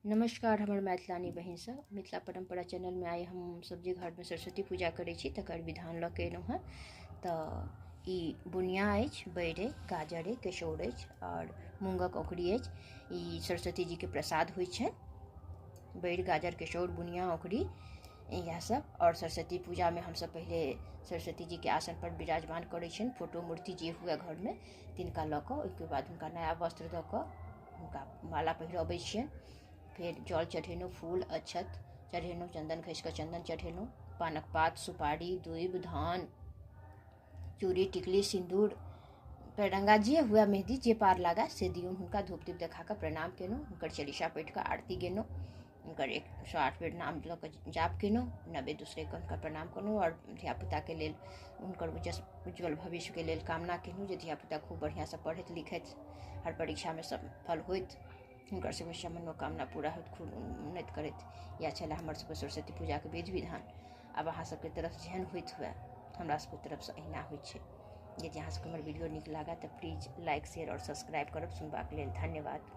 नमस्कार हमर मैथिलानी बहिन सब मिथिला परंपरा चैनल में आइ हम सब्जी घर में सरस्वती पूजा करै छी तकर विधान लऽ के एलहुँ हँ। तऽ ई बुनिया अछि, बैर अछि, गाजर अछि, केशोर अछि और मूँगक औखरी अछि। ई सरस्वती जी के प्रसाद होइ छै। बैर, गाजर, केशोर, बुनिया, औखरी इएह सब। और सरस्वती पूजा में हम सब पहले सरस्वती जी के आसन पर विराजमान करै छियनि। फोटो मूर्ति जे हुए घर में तिनका लऽ कऽ ओहिके बाद हुनका नया वस्त्र दऽ कऽ हुनका माला पहिरबै छियनि। फिर जल चढ़ेलहुँ, फूल अक्षत चढ़ेलहुँ, चंदन घसि कऽ चंदन चढ़ेलहुँ, पानक पात, सुपारी, दूइब, धान, चूड़ी, टिकली, सिंदूर, पेरंगा जे हुए, मेहंदी जे पार लागे से दियौन हुनका। धूप दीप देखा कऽ प्रणाम केलहुँ, हुनकर चालीसा पढ़ि कऽ आरती गेलहुँ, हुनकर 108 बेर नाम लऽ कऽ जाप केलहुँ, 90 दूसरे के हुनका प्रणाम केलहुँ। और धियापुताके लेल हुनकर उज्जवल भविष्यके लेल कामना केलहुँ जे धियापुता खूब बढ़िआँसँ पढ़ैत लिखैत, हर परीक्षामे सफल होइत, हुनकर सबके मनोकामना पूरा होइत, खूब उन्नति करैत। इएह छलै हमर सबके सरस्वती पूजाके विधि विधान। आब अहाँ सबके तरफ जेहन होइत हुए, हमरा सबके तरफसँ अहिना होइ छै। यदि अहाँ सबके हमर वीडियो नीक लागत तऽ प्लीज लाइक, शेयर और सब्सक्राइब करब। सुनबाक लेल धन्यवाद।